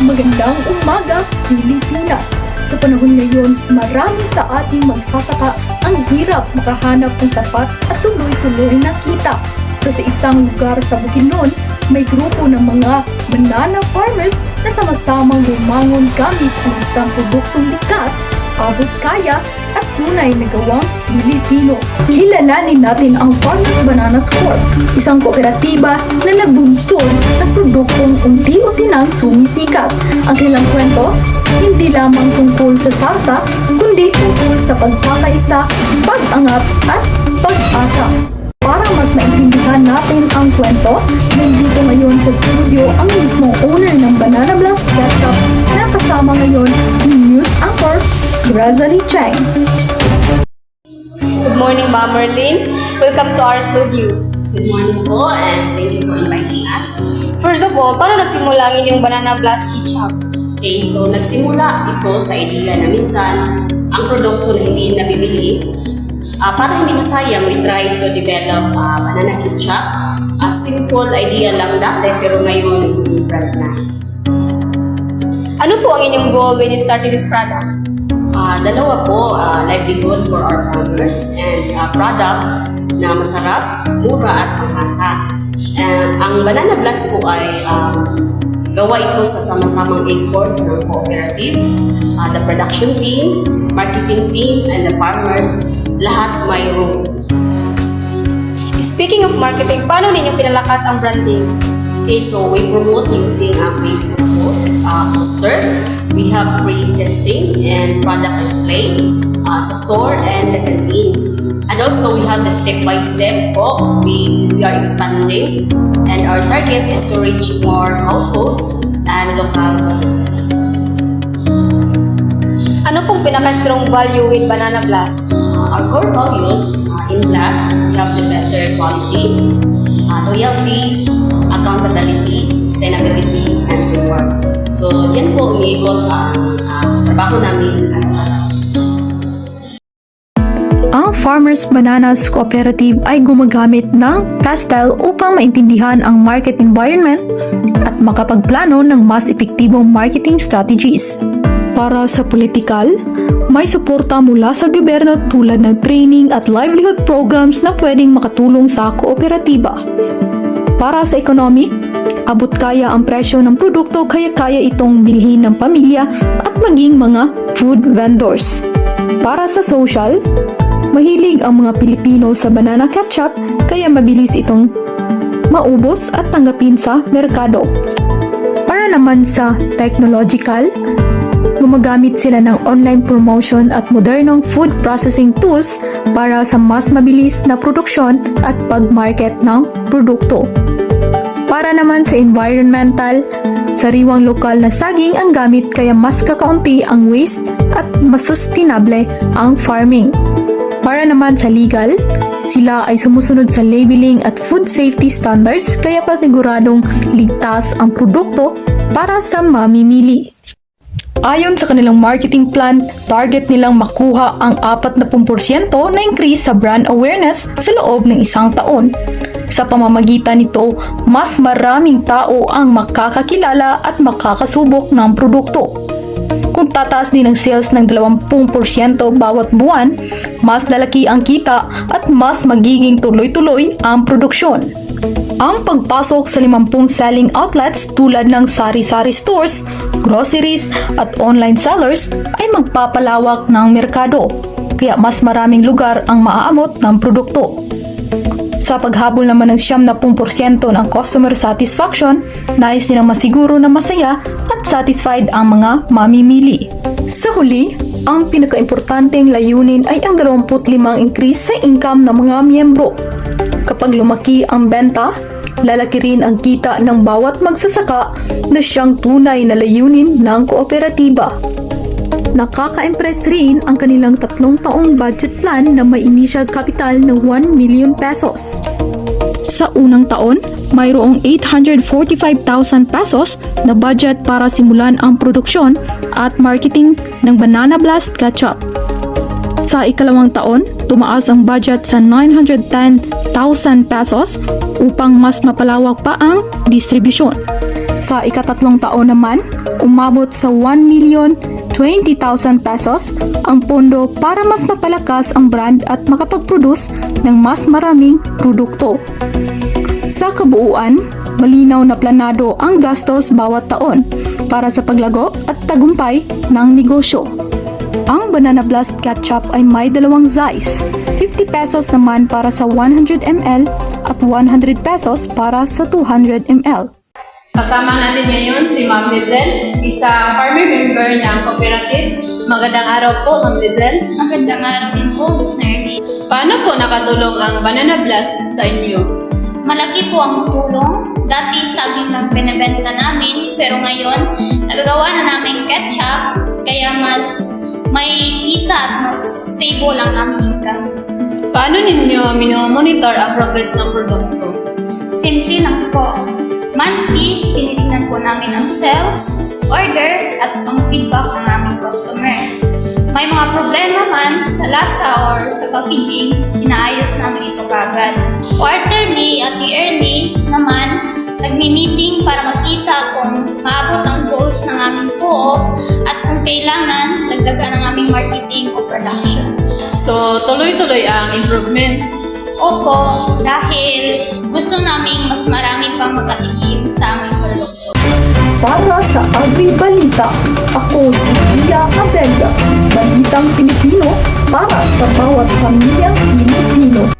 Magandang umaga, Pilipinas! Sa panahon ngayon, marami sa ating magsasaka ang hirap makahanap ng sapat at tuloy-tuloy na kita. Pero sa isang lugar sa Bukidnon, may grupo ng mga banana farmers na sama-samang bumangon gamit ang isang produktong likas, abot kaya at tunay na gawang Pilipino. Kilalanin natin ang Farmers Bananas Corp, isang kooperatiba na nagbunsod ng produktong unti-unti nang sumisikat. Ang kanilang kwento, hindi lamang tungkol sa salsa, kundi tungkol sa pagkakaisa, pag-angat at pag-asa. Para mas maintindihan natin ang kwento, nandito ngayon sa studio ang mismong owner ng Banana Blast Ketchup na kasama ngayon ni News Anchor Rosalie Chang. Good morning, Ma'am Merlin. Welcome to our studio. Good morning po and thank you for inviting us. First of all, paano nagsimula ang inyong Banana Blast Ketchup? Okay, so nagsimula ito sa idea na minsan ang produkto na hindi nabibili. Para hindi masayang, we try to develop banana ketchup. A simple idea lang dati pero ngayon naging brand na. Ano po ang inyong goal when you started this product? Dalawa po, livelihood for our farmers and product na masarap, mura at pangasa. Ang Banana Blast po ay gawa ito sa sama-samang effort ng cooperative, the production team, marketing team, and the farmers, lahat may role. Speaking of marketing, paano ninyo pinalakas ang branding? Okay, so we promote using a Facebook poster. We have pre-testing and product display sa store and the canteens. And also we have the step-by-step po. We are expanding and our target is to reach more households and local businesses. Ano pong pinaka-strong value with Banana Blast? Our core values in Blast, we have the better quality, loyalty, accountability, sustainability, and reward. So, diyan po umiikot ang trabaho namin araw-araw. Ang Farmers Bananas Cooperative ay gumagamit ng pastel upang maintindihan ang market environment at makapagplano ng mas epektibong marketing strategies. Para sa politikal, may suporta mula sa gobyerno tulad ng training at livelihood programs na pwedeng makatulong sa kooperatiba. Para sa economic, abot kaya ang presyo ng produkto kaya kaya itong bilhin ng pamilya at maging mga food vendors. Para sa social, mahilig ang mga Pilipino sa banana ketchup kaya mabilis itong maubos at tanggapin sa merkado. Para naman sa technological, gumagamit sila ng online promotion at modernong food processing tools para sa mas mabilis na produksyon at pag-market ng produkto. Para naman sa environmental, sariwang lokal na saging ang gamit kaya mas kakaunti ang waste at mas sustainable ang farming. Para naman sa legal, sila ay sumusunod sa labeling at food safety standards kaya paniguradong ligtas ang produkto para sa mamimili. Ayon sa kanilang marketing plan, target nilang makuha ang 40% na increase sa brand awareness sa loob ng isang taon. Sa pamamagitan nito, mas maraming tao ang makakakilala at makakasubok ng produkto. Kung tataas din ang sales ng 20% bawat buwan, mas lalaki ang kita at mas magiging tuloy-tuloy ang produksyon. Ang pagpasok sa 50 selling outlets tulad ng sari-sari stores, groceries at online sellers ay magpapalawak ng merkado, kaya mas maraming lugar ang maaabot ng produkto. Sa paghabol naman ng 70% ng customer satisfaction, nais nilang masiguro na masaya at satisfied ang mga mamimili. Sa huli, ang pinakaimportanteng layunin ay ang 25 increase sa income ng mga miyembro. Kapag lumaki ang benta, lalaki rin ang kita ng bawat magsasaka na siyang tunay na layunin ng kooperatiba. Nakaka-impress rin ang kanilang 3 taong budget plan na may initial capital na 1 million pesos. Sa unang taon, mayroong 845,000 pesos na budget para simulan ang produksyon at marketing ng Banana Blast Ketchup. Sa ikalawang taon, tumaas ang budget sa 910,000 pesos upang mas mapalawak pa ang distribusyon. Sa ikatatlong taon naman, umabot sa 1,020,000 pesos ang pondo para mas mapalakas ang brand at makapag-produce ng mas maraming produkto. Sa kabuuan, malinaw na planado ang gastos bawat taon para sa paglago at tagumpay ng negosyo. Ang Banana Blast Ketchup ay may dalawang size, 50 pesos naman para sa 100 ml at 100 pesos para sa 200 ml. Kasama natin ngayon si Ma'am Lizel, isang farmer member ng cooperative. Magandang araw po, Ma'am Lizel. Magandang araw din po, Miss Nerdy. Paano po nakatulong ang Banana Blast sa inyo? Malaki po ang tulong. Dati saging lang binebenta namin, pero ngayon nagagawa na namin ketchup, kaya mas may kita at mas stable ang aming income. Paano ninyo minomonitor ang progress ng produkto? Simple lang po. Monthly, tinitingnan po namin ang sales, order, at ang feedback ng aming customer. May mga problema man sa lasa or sa packaging, inaayos namin ito kagad. Quarterly at yearly naman, nagmi-meeting para makita kung maabot ang goals ng aming co-op at kung kailangan dagdagan ng aming marketing o production. So, tuloy-tuloy ang improvement. Opo, dahil gusto namin mas marami pang makatikim sa aming produkto. Para sa Agri-Balita, ako si Lia Abella, Balitang Pilipino para sa bawat pamilyang Pilipino.